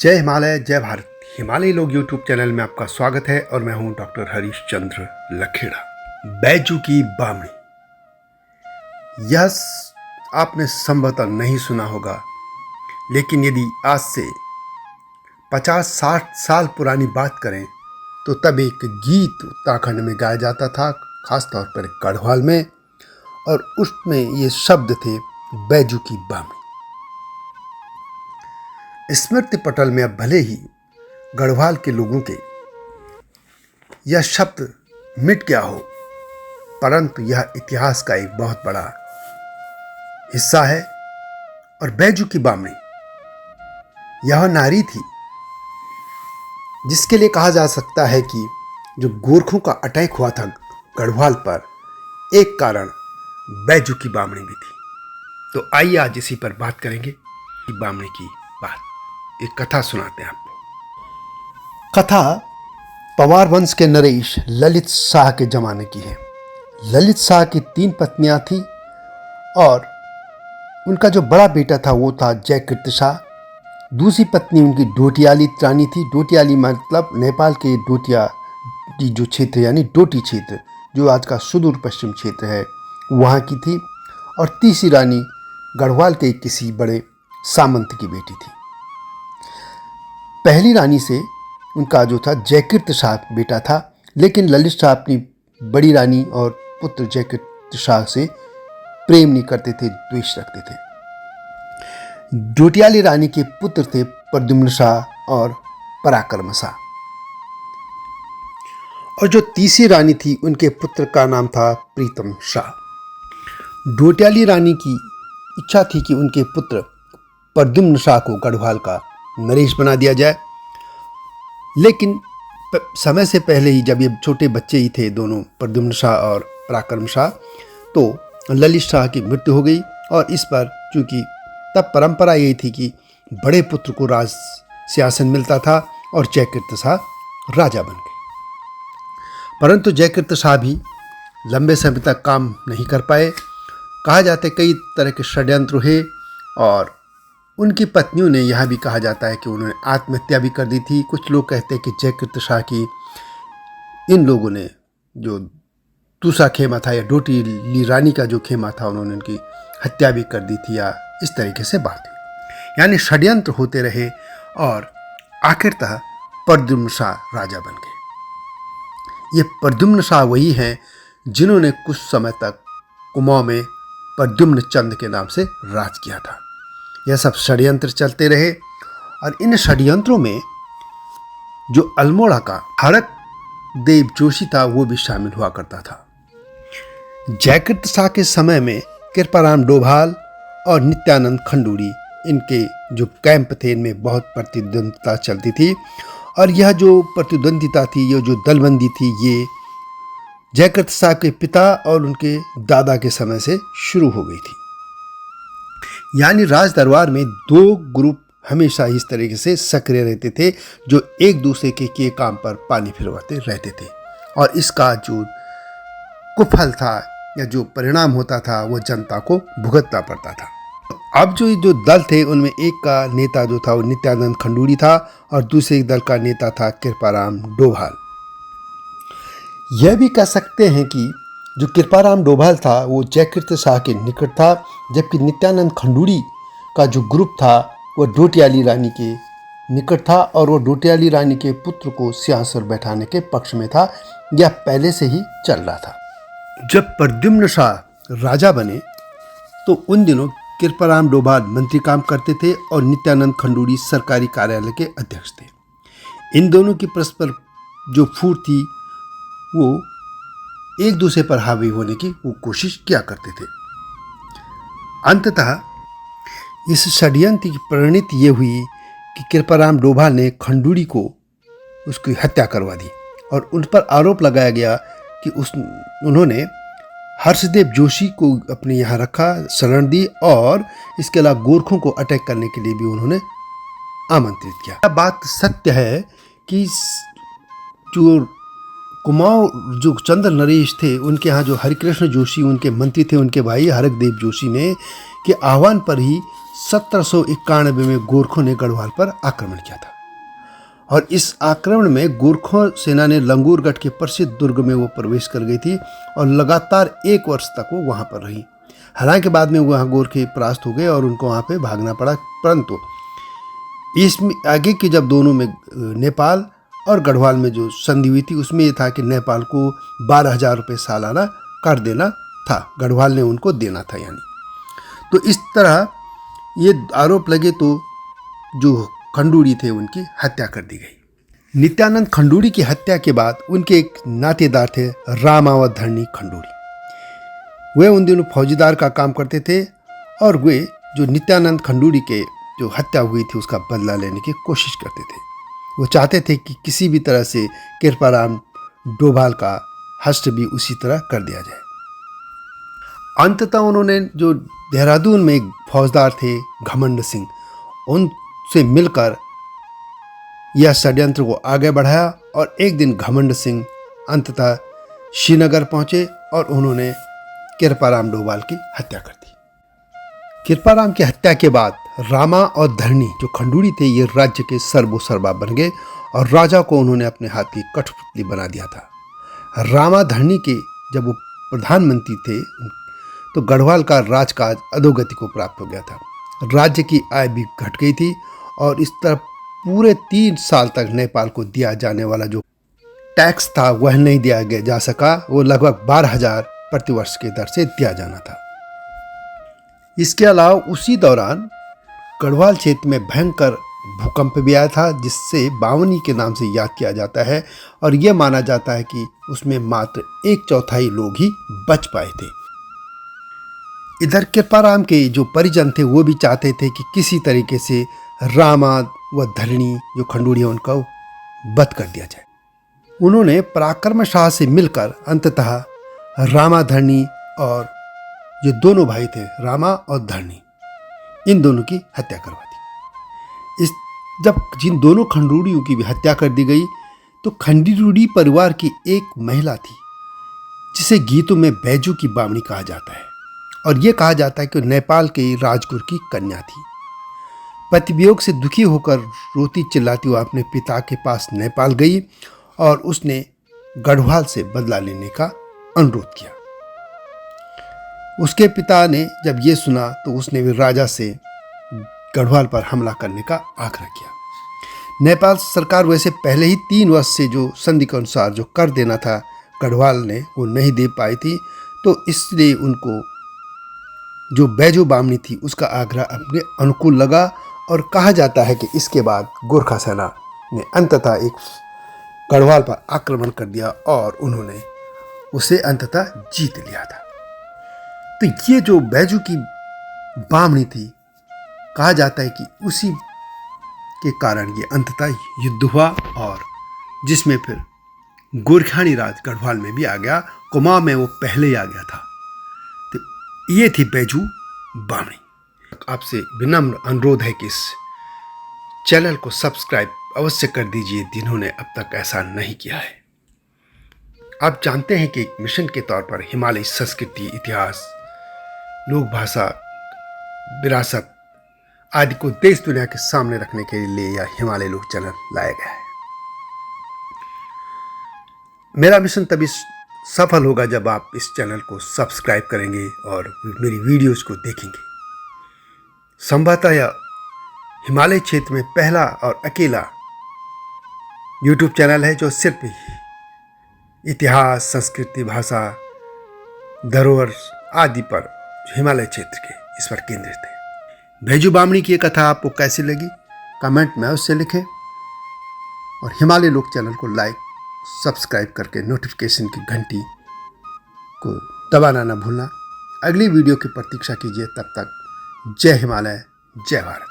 जय हिमालय जय भारत। हिमालय लोग यूट्यूब चैनल में आपका स्वागत है और मैं हूं डॉक्टर हरीशचंद्र लखेड़ा। बैजू की बामणी, यह आपने संभवतः नहीं सुना होगा, लेकिन यदि आज से 50-60 साल पुरानी बात करें तो तब एक गीत उत्तराखंड में गाया जाता था, खासतौर पर गढ़वाल में, और उसमें ये शब्द थे बैजू की बामणी। स्मृति पटल में अब भले ही गढ़वाल के लोगों के यह शब्द मिट गया हो, परंतु यह इतिहास का एक बहुत बड़ा हिस्सा है। और बैजू की बामणी यह नारी थी जिसके लिए कहा जा सकता है कि जो गोरखों का अटैक हुआ था गढ़वाल पर, एक कारण बैजू की बामणी भी थी। तो आइए आज इसी पर बात करेंगे कि बामणी की बात। एक कथा सुनाते हैं आपको। कथा पवार वंश के नरेश ललित शाह के जमाने की है। ललित शाह की 3 पत्नियां थी और उनका जो बड़ा बेटा था वो था जयकृत शाह। दूसरी पत्नी उनकी डोटियाली रानी थी। डोटियाली मतलब नेपाल के डोटिया जो क्षेत्र यानी डोटी क्षेत्र, जो आज का सुदूर पश्चिम क्षेत्र है, वहाँ की थी। और तीसरी रानी गढ़वाल के किसी बड़े सामंत की बेटी थी। पहली रानी से उनका जो था जयकृत शाह बेटा था, लेकिन ललित शाह अपनी बड़ी रानी और पुत्र जयकृत शाह से प्रेम नहीं करते थे, द्वेष रखते थे। डोटियाली रानी के पुत्र थे प्रद्युम्न शाह और पराक्रम शाह। और जो तीसरी रानी थी उनके पुत्र का नाम था प्रीतम शाह। डोटियाली रानी की इच्छा थी कि उनके पुत्र प्रद्युम्न शाह को गढ़वाल का नरेश बना दिया जाए, लेकिन समय से पहले ही, जब ये छोटे बच्चे ही थे दोनों, प्रद्युम्न शाह और पराक्रम शाह, तो ललित शाह की मृत्यु हो गई। और इस पर चूंकि तब परंपरा यही थी कि बड़े पुत्र को राज सिंहासन मिलता था, और जयकृत शाह राजा बन गए। परंतु जयकृत शाह भी लंबे समय तक काम नहीं कर पाए। कहा जाता है कई तरह के षड्यंत्र हुए, और उनकी पत्नियों ने, यह भी कहा जाता है कि उन्होंने आत्महत्या भी कर दी थी। कुछ लोग कहते हैं कि जयकृत शाह की इन लोगों ने, जो दूसरा खेमा था या डोटियाली रानी का जो खेमा था, उन्होंने उनकी हत्या भी कर दी थी, या इस तरीके से बात हुई। यानी षड्यंत्र होते रहे और आखिरतः प्रद्युम्न शाह राजा बन गए। ये प्रद्युम्न शाह वही हैं जिन्होंने कुछ समय तक कुमाऊं में प्रद्युम्न चंद के नाम से राज किया था। यह सब षड्यंत्र चलते रहे, और इन षड्यंत्रों में जो अल्मोड़ा का हरक देव जोशी था वो भी शामिल हुआ करता था। जयकृत शाह के समय में कृपाराम डोभाल और नित्यानंद खंडूरी, इनके जो कैंप थे, इनमें बहुत प्रतिद्वंदिता चलती थी। और यह जो प्रतिद्वंदिता थी, यह जो दलबंदी थी, ये जयकृत शाह के पिता और उनके दादा के समय से शुरू हो गई थी। यानी राज दरबार में 2 ग्रुप हमेशा इस तरीके से सक्रिय रहते थे, जो एक दूसरे के काम पर पानी फिरवाते रहते थे। और इसका जो कुफल था या जो परिणाम होता था, वो जनता को भुगतना पड़ता था। अब जो दल थे, उनमें एक का नेता जो था वो नित्यानंद खंडूरी था, और दूसरे दल का नेता था कृपाराम डोभाल। यह भी कह सकते हैं कि जो कृपाराम डोभाल था वो जयकृत शाह के निकट था, जबकि नित्यानंद खंडूरी का जो ग्रुप था वो डोटियाली रानी के निकट था, और वो डोटियाली रानी के पुत्र को सिंहासन बैठाने के पक्ष में था। यह पहले से ही चल रहा था। जब प्रद्युम्न शाह राजा बने तो उन दिनों कृपाराम डोभाल मंत्री काम करते थे और नित्यानंद खंडूरी सरकारी कार्यालय के अध्यक्ष थे। इन दोनों की परस्पर जो फूट थी, वो एक दूसरे पर हावी होने की वो कोशिश किया करते थे। अंततः इस षड्यंत्र की परिणति ये हुई कि कृपाराम डोभाल ने खंडूरी को उसकी हत्या करवा दी, और उन पर आरोप लगाया गया कि उन्होंने हर्षदेव जोशी को अपने यहाँ रखा, शरण दी, और इसके अलावा गोरखों को अटैक करने के लिए भी उन्होंने आमंत्रित किया। यह बात सत्य है कि जो कुमाऊं जो चंद्र नरेश थे, उनके यहाँ जो हरिकृष्ण जोशी उनके मंत्री थे, उनके भाई हरकदेव जोशी ने के आह्वान पर ही 1791 में गोरखों ने गढ़वाल पर आक्रमण किया था। और इस आक्रमण में गोरखा सेना ने लंगूरगढ़ के प्रसिद्ध दुर्ग में वो प्रवेश कर गई थी और लगातार 1 वर्ष तक वो वहाँ पर रही। हालांकि बाद में वहाँ गोरखे परास्त हो गए और उनको वहाँ पे भागना पड़ा, परंतु इसमें आगे की जब दोनों में नेपाल और गढ़वाल में जो संधि हुई थी उसमें ये था कि नेपाल को 12,000 रुपये सालाना कर देना था, गढ़वाल ने उनको देना था यानी। तो इस तरह ये आरोप लगे तो जो खंडूड़ी थे उनकी हत्या कर दी गई। नित्यानंद खंडूड़ी की हत्या के बाद उनके एक नातेदार थे रामावत धरणी खंडूड़ी। वे उन दिनों फौजीदार का काम करते थे और वे जो नित्यानंद खंडूड़ी के जो हत्या हुई थी उसका बदला लेने की कोशिश करते थे। वो चाहते थे कि किसी भी तरह से कृपाराम डोभाल का हस्त भी उसी तरह कर दिया जाए। अंततः उन्होंने जो देहरादून में एक फौजदार थे घमंड सिंह, उनसे मिलकर यह षड्यंत्र को आगे बढ़ाया और एक दिन घमंड सिंह अंततः श्रीनगर पहुंचे और उन्होंने कृपाराम डोभाल की हत्या कर दी। कृपाराम की हत्या के बाद रामा और धरणी जो खंडूड़ी थे ये राज्य के सर्वोसर्वा बन गए और राजा को उन्होंने अपने हाथ की कठपुतली बना दिया था। रामा धरणी के जब वो प्रधानमंत्री थे तो गढ़वाल का राजकाज अधोगति को प्राप्त हो गया था। राज्य की आय भी घट गई थी और इस तरह पूरे 3 साल तक नेपाल को दिया जाने वाला जो टैक्स था वह नहीं दिया जा सका। वो लगभग 12,000 प्रतिवर्ष के दर से दिया जाना था। इसके अलावा उसी दौरान गढ़वाल क्षेत्र में भयंकर भूकंप भी आया था जिससे बावनी के नाम से याद किया जाता है और यह माना जाता है कि उसमें मात्र 1/4 लोग ही बच पाए थे। इधर कृपाराम के जो परिजन थे वो भी चाहते थे कि किसी तरीके से रामा व धरणी जो खंडूड़ी है उनका वध कर दिया जाए। उन्होंने पराक्रम शाह से मिलकर अंततः रामा धरणी और ये दोनों भाई थे रामा और धरणी, इन दोनों की हत्या करवा दी। जब जिन दोनों खंडूड़ियों की भी हत्या कर दी गई तो खंडूड़ी परिवार की एक महिला थी जिसे गीतों में बैजू की बामणी कहा जाता है और यह कहा जाता है कि नेपाल के राजगुरु की कन्या थी। पति वियोग से दुखी होकर रोती चिल्लाती हुई अपने पिता के पास नेपाल गई और उसने गढ़वाल से बदला लेने का अनुरोध किया। उसके पिता ने जब ये सुना तो उसने भी राजा से गढ़वाल पर हमला करने का आग्रह किया। नेपाल सरकार वैसे पहले ही 3 वर्ष से जो संधि के अनुसार जो कर देना था गढ़वाल ने वो नहीं दे पाई थी, तो इसलिए उनको जो बैजू बामनी थी उसका आग्रह अपने अनुकूल लगा और कहा जाता है कि इसके बाद गोरखा सेना ने अंततः एक गढ़वाल पर आक्रमण कर दिया और उन्होंने उसे अंततः जीत लिया था। तो ये जो बैजू की बामणी थी कहा जाता है कि उसी के कारण ये अंततः युद्ध हुआ और जिसमें फिर गोरखानी राज गढ़वाल में भी आ गया। कुमाऊं में वो पहले ही आ गया था। तो ये थी बैजू बामणी। आपसे विनम्र अनुरोध है कि इस चैनल को सब्सक्राइब अवश्य कर दीजिए जिन्होंने अब तक ऐसा नहीं किया है। आप जानते हैं कि एक मिशन के तौर पर हिमालय संस्कृति, इतिहास, लोक भाषा, विरासत आदि को देश दुनिया के सामने रखने के लिए यह हिमालय लोक चैनल लाया गया है। मेरा मिशन तभी सफल होगा जब आप इस चैनल को सब्सक्राइब करेंगे और मेरी वीडियोस को देखेंगे। संभवतः यह हिमालय क्षेत्र में पहला और अकेला यूट्यूब चैनल है जो सिर्फ इतिहास, संस्कृति, भाषा, धरोहर आदि पर हिमालय क्षेत्र के इस पर केंद्रित है। बैजू बामणी की कथा आपको कैसी लगी कमेंट में अवश्य लिखें और हिमालय लोक चैनल को लाइक सब्सक्राइब करके नोटिफिकेशन की घंटी को दबाना न भूलना। अगली वीडियो की प्रतीक्षा कीजिए। तब तक जय हिमालय, जय भारत।